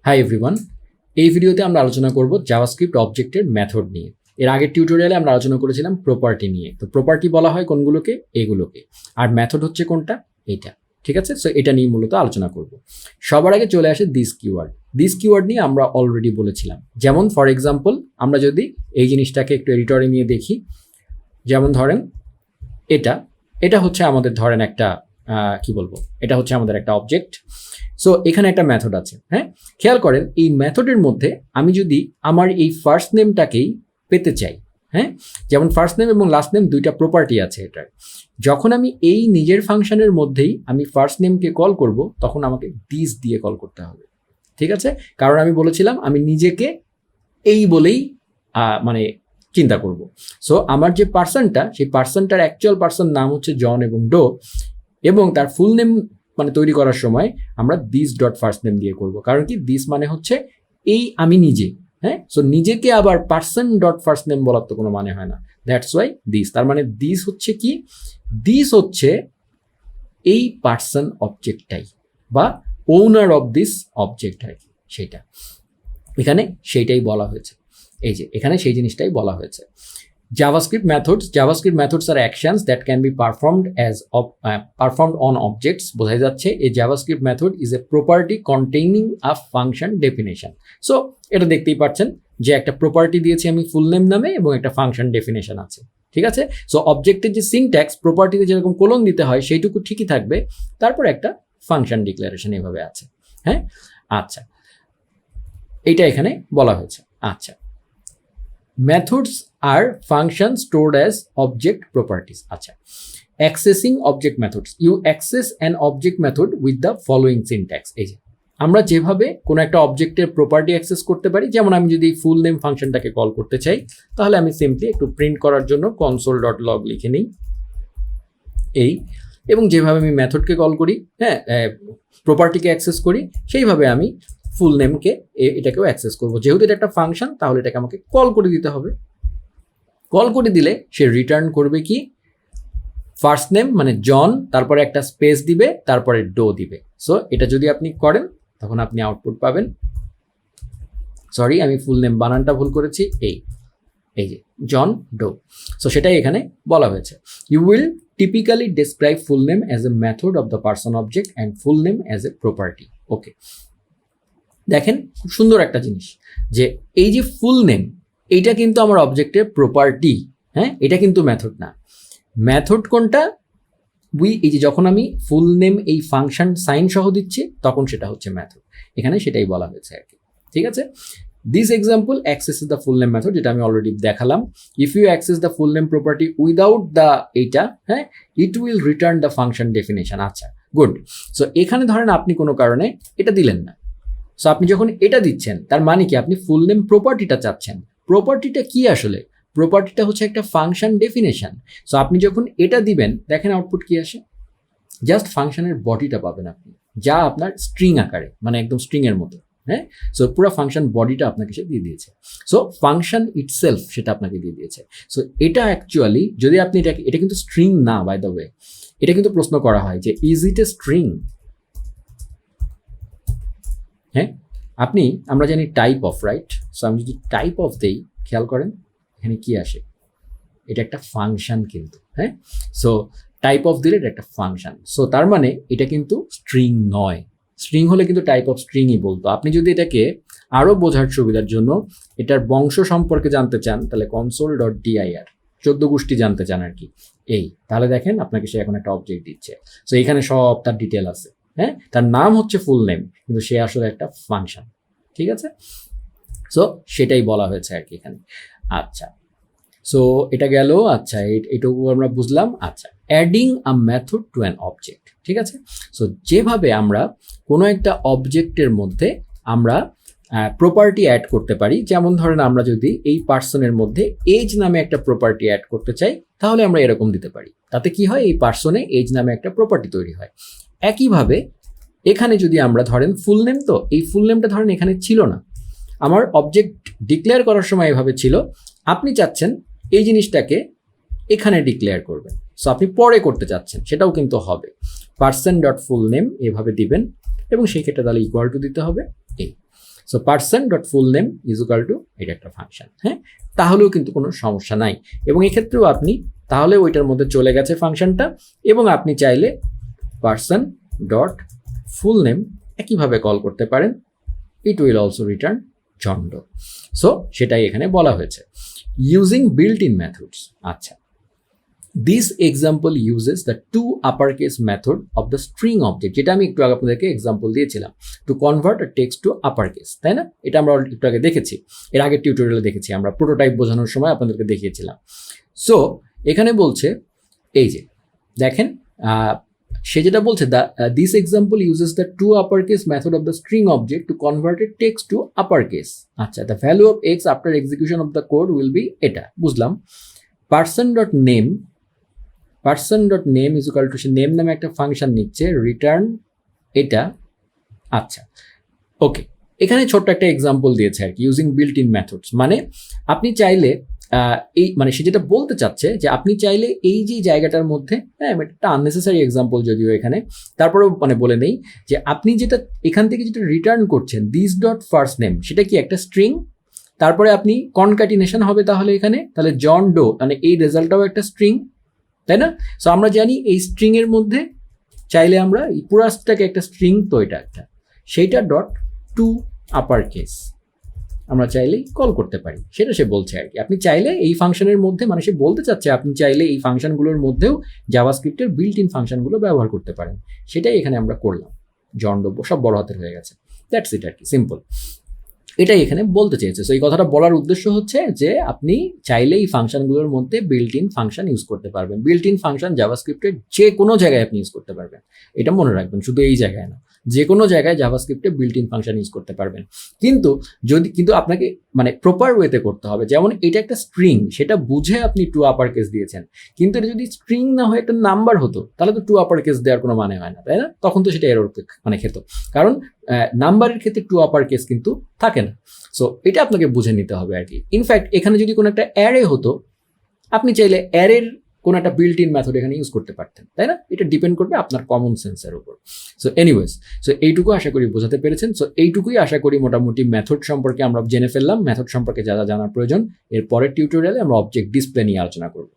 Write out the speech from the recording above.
Hi everyone, এই ভিডিওতে আমরা আলোচনা করব জাভাস্ক্রিপ্ট অবজেক্টের মেথড নিয়ে। এর আগের টিউটোরিয়ালে আমরা আলোচনা করেছিলাম প্রপার্টি নিয়ে। তো প্রপার্টি বলা হয় কোনগুলোকে? এগুলোকে। আর মেথড হচ্ছে কোনটা? এটা। ঠিক আছে, সো এটা নিয়ে মূলত আলোচনা করব। সবার আগে চলে আসে দিস কিওয়ার্ড। দিস কিওয়ার্ড নিয়ে আমরা অলরেডি বলেছিলাম। যেমন ফর এক্সাম্পল, আমরা যদি এই জিনিসটাকে একটু এডিটরে নিয়ে দেখি, যেমন ধরেন এটা এটা হচ্ছে আমাদের ধরেন একটা কি বলবো, এটা হচ্ছে আমাদের একটা অবজেক্ট। সো এখানে একটা মেথড আছে। হ্যাঁ, খেয়াল করেন এই মেথডের মধ্যে আমি যদি আমার এই ফার্স্ট নেমটাকেই পেতে চাই, হ্যাঁ, যেমন ফার্স্ট নেম এবং লাস্ট নেম দুইটা প্রপার্টি আছে এটার। যখন আমি এই নিজের ফাংশনের মধ্যেই আমি ফার্স্ট নেমকে কল করব, তখন আমাকে দিস দিয়ে কল করতে হবে। ঠিক আছে, কারণ আমি বলেছিলাম আমি নিজেকে এই বলেই মানে চিন্তা করব। সো আমার যে পার্সনটা, সেই পার্সনটার অ্যাকচুয়াল পার্সন নাম হচ্ছে জন এবং ডো, এবং তার ফুল নেম মানে তৈরি করার সময় আমরা দিস ডট ফার্স্ট নেম দিয়ে করব। কারণ কি, দিস মানে হচ্ছে এই আমি নিজে। হ্যাঁ, সো নিজেকে আবার পার্সন ডট ফার্স্ট নেম বলার তো কোনো মানে হয় না। That's why this. তার মানে দিস হচ্ছে কি, দিস হচ্ছে এই পার্সন অবজেক্টটাই বা ওনার অফ দিস অবজেক্ট আর কি, সেটা এখানে সেইটাই বলা হয়েছে। এই যে এখানে সেই জিনিসটাই বলা হয়েছে। JavaScript methods are actions that can be performed on objects। বোঝা যাচ্ছে এই JavaScript method is a property containing a function definition। So এটা দেখতেই পাচ্ছেন যে একটা প্রপার্টি দিয়েছি আমি ফুল নেম নামে এবং একটা ফাংশন ডেফিনেশন আছে। ঠিক আছে, সো অবজেক্টের যে সিনট্যাক্স প্রপার্টিতে যেরকম কোলন দিতে হয় সেইটুকু ঠিকই থাকবে, তারপর একটা ফাংশন ডিক্লারেশন এভাবে আছে। হ্যাঁ, আচ্ছা, এইটা এখানে বলা হয়েছে। আচ্ছা, methods are functions stored as object properties। আচ্ছা, accessing object methods, you access an object method with the following syntax। এই যে আমরা যেভাবে কোনো একটা অবজেক্টের প্রপার্টি অ্যাক্সেস করতে পারি, যেমন আমি যদি ফুল নেম ফাংশনটাকে কল করতে চাই, তাহলে আমি সিম্পলি একটু প্রিন্ট করার জন্য console.log লিখে নিই এই, এবং যেভাবে আমি মেথডকে কল করি, হ্যাঁ, প্রপার্টিকে অ্যাক্সেস করি, সেইভাবে আমি ফুল নেমকে এটাকেও অ্যাক্সেস করবো। যেহেতু এটা একটা ফাংশন, তাহলে এটাকে আমাকে কল করে দিতে হবে। কল করে দিলে সে রিটার্ন করবে কি, ফার্স্ট নেম মানে জন, তারপরে একটা স্পেস দিবে, তারপরে ডো দিবে। সো এটা যদি আপনি করেন তখন আপনি আউটপুট পাবেন। সরি, আমি ফুল নেম বানানটা ভুল করেছি। এই যে জন ডো। সো সেটাই এখানে বলা হয়েছে। You will typically describe full name as a method of the person object and full name as a property. Okay, দেখেন খুব সুন্দর একটা জিনিস যে এই যে ফুল নেম, এইটা কিন্তু আমার অবজেক্টের প্রপার্টি। হ্যাঁ, এটা কিন্তু মেথড না। মেথড কোনটা? এই যে যখন আমি ফুল নেম এই ফাংশন সাইন সহ দিচ্ছি, তখন সেটা হচ্ছে মেথড। এখানে সেটাই বলা হয়েছে আর কি। ঠিক আছে, this example accesses the full name method, যেটা আমি অলরেডি দেখালাম। If you access the full name property without the এইটা, হ্যাঁ, it will return the function definition. আচ্ছা, গুড। সো এখানে ধরেন আপনি কোনো কারণে এটা দিলেন না। সো আপনি যখন এটা দিচ্ছেন, তার মানে কি, আপনি ফুল নেম প্রপার্টিটা চাচ্ছেন। প্রপার্টিটা কি আসলে? প্রপার্টিটা হচ্ছে একটা ফাংশন ডেফিনেশন। সো আপনি যখন এটা দিবেন, দেখেন আউটপুট কি আসে, জাস্ট ফাংশনের বডিটা পাবেন আপনি, যা আপনার স্ট্রিং আকারে, মানে একদম স্ট্রিং এর মতো। হ্যাঁ, সো পুরো ফাংশন বডিটা আপনাকে সে দিয়ে দিয়েছে। সো ফাংশন ইটসেলফ সেটা আপনাকে দিয়ে দিয়েছে। সো এটা অ্যাকচুয়ালি, যদি আপনি এটা কিন্তু স্ট্রিং না, বাই দ্য ওয়ে, এটা কিন্তু প্রশ্ন করা হয় যে ইজ ইট এ স্ট্রিং। হ্যাঁ, আমরা জানি টাইপ অফ, রাইট? সো আমি যদি টাইপ অফ দেই, খেয়াল করেন এখানে কি আসে, এটা একটা ফাংশন কিন্তু। হ্যাঁ, সো টাইপ অফ দিলে এটা একটা ফাংশন। সো তার মানে এটা কিন্তু স্ট্রিং নয়। স্ট্রিং হলে কিন্তু টাইপ অফ স্ট্রিংই বলতো। আপনি যদি এটাকে আরও বোঝার সুবিধার জন্য এটার বংশ সম্পর্কে জানতে চান, তাহলে console.dir 14 গোষ্ঠী জানতে চান আর কি, তাহলে দেখেন আপনাকে সে এখন একটা অবজেক্ট দিচ্ছে। সো এখানে সব তার ডিটেল আছে। হ্যাঁ, তার নাম হচ্ছে ফুল নেম, কিন্তু সে আসলে একটা ফাংশন। ঠিক আছে, সো সেটাই বলা হয়েছে আর কি এখানে। আচ্ছা, সো এটা গেল। আচ্ছা, এটুকু আমরা বুঝলাম। আচ্ছা, adding a method to an object. ঠিক আছে, সো যেভাবে আমরা কোনো একটা অবজেক্টের মধ্যে আমরা প্রপার্টি অ্যাড করতে পারি, যেমন ধরেন আমরা যদি এই পার্সনের মধ্যে এজ নামে একটা প্রপার্টি অ্যাড করতে চাই, তাহলে আমরা এরকম দিতে পারি। তাতে কি হয়, এই পার্সনে এজ নামে একটা প্রপার্টি তৈরি হয়। একইভাবে এখানে যদি আমরা ধরেন ফুল নেম, তো এই ফুল নেমটা ধরেন এখানে ছিল না, আমার অবজেক্ট ডিক্লেয়ার করার সময় এভাবে ছিল, আপনি চাচ্ছেন এই জিনিসটাকে এখানে ডিক্লেয়ার করবেন। সো আপনি পরে করতে চাচ্ছেন, সেটাও কিন্তু হবে। পার্সন ডট ফুল নেম এভাবে দিবেন, এবং সেই ক্ষেত্রে তাহলে ইকুয়াল টু দিতে হবে এই। So person dot full name is equal two এটা একটা ফাংশন, হ্যাঁ, তাহলেও কিন্তু কোনো সমস্যা নাই। এবং এক্ষেত্রেও আপনি তাহলে ওইটার মধ্যে চলে গেছে ফাংশনটা, এবং আপনি চাইলে পার্সন ডট ফুল নেম একইভাবে কল করতে পারেন, it will also return John Doe. So সেটাই এখানে বলা হয়েছে ইউজিং বিল্ট ইন মেথডস। আচ্ছা, this example uses the to upper case method of the string object, যেটা আমি একটু আগে আপনাদেরকে এক্সাম্পল দিয়েছিলাম, to convert a text to upper case, তাই না? এটা আমরা একটু আগে দেখেছি, এর আগের টিউটোরিয়ালে দেখেছি, আমরা প্রোটোটাইপ বোঝানোর সময় আপনাদেরকে দেখিয়েছিলাম। সো এখানে বলছে এই যে দেখেন, সে যেটা বলছে this example uses the to upper case method of the string object to convert a text to upper case. আচ্ছা, the value of x after execution of the code will be এটা, বুঝলাম। Person dot name is equal to, say name নামে একটা function নিচ্ছে, return এটা। আচ্ছা, ওকে, এখানে ছোট্ট একটা এক্সাম্পল দিয়েছে আর কি, ইউজিং বিল্ট ইন মেথডস। মানে আপনি চাইলে এই মানে সে যেটা বলতে চাচ্ছে যে আপনি চাইলে এই যে জায়গাটার মধ্যে, হ্যাঁ, একটা আননেসেসারি এক্সাম্পল যদিও এখানে, তারপরেও মানে বলে নেই যে আপনি যেটা এখান থেকে যেটা রিটার্ন করছেন, দিস ডট ফার্স্ট নেম, সেটা কি একটা স্ট্রিং, তারপরে আপনি কনক্যাটিনেশন হবে তাহলে এখানে, তাহলে জন ডো মানে এই রেজাল্টটাও একটা স্ট্রিং, তাই না? সো আমরা জানি এই স্ট্রিং এর মধ্যে চাইলে আমরা এই পুরাটাকে একটা স্ট্রিং, তো এটা একটা, সেইটা ডট টু আপার কেস আমরা চাইলেই কল করতে পারি, সেটা সে বলছে আর কি। আপনি চাইলে এই ফাংশনের মধ্যে, মানে সে বলতে চাচ্ছে আপনি চাইলে এই ফাংশনগুলোর মধ্যেও জাভাস্ক্রিপ্টের বিল্ট ইন ফাংশনগুলো ব্যবহার করতে পারেন, সেটাই এখানে আমরা করলাম। জন ডো সব বড় হাতের হয়ে গেছে, দ্যাটস ইট আর কি, সিম্পল, এটাই এখানে বলতে চেয়েছে। সো এই কথাটা বলার উদ্দেশ্য হচ্ছে যে আপনি চাইলে এই ফাংশনগুলোর মধ্যে বিল্ট ইন ফাংশন ইউজ করতে পারবেন। বিল্ট ইন ফাংশন জাভাস্ক্রিপ্টের যে কোনো জায়গায় আপনি ইউজ করতে পারবেন, এটা মনে রাখবেন, শুধু এই জায়গায় না, যে কোনো জায়গায় জাভাস্ক্রিপ্টে বিল্ট ইন ফাংশন ইউজ করতে পারবেন। কিন্তু আপনাকে মানে প্রপার ওয়েতে করতে হবে। যেমন এটা একটা স্ট্রিং, সেটা বুঝে আপনি টু আপার কেস দিয়েছেন, কিন্তু এটা যদি স্ট্রিং না হয়ে একটা নাম্বার হতো তাহলে তো টু আপার কেস দেওয়ার কোনো মানে হয় না, তাই না? তখন তো সেটা এরর মানে খেত, কারণ নাম্বারের ক্ষেত্রে টু আপার কেস কিন্তু থাকে না। সো এটা আপনাকে বুঝে নিতে হবে আর কি। ইনফ্যাক্ট এখানে যদি কোনো একটা অ্যারে হতো, আপনি চাইলে অ্যারের কোনো একটা বিল্ট ইন মেথড এখানে ইউজ করতে পারতেন, তাই না? এটা ডিপেন্ড করবে আপনার কমন সেন্সের উপর। সো এনিওয়েজ, সো এইটুকু আশা করি বোঝাতে পেরেছেন। সো এইটুকুই আশা করি মোটামুটি মেথড সম্পর্কে আমরা জেনে ফেললাম। মেথড সম্পর্কে যা যা জানার প্রয়োজন, এর পরের টিউটোরিয়ালে আমরা অবজেক্ট ডিসপ্লে নিয়ে আলোচনা করব।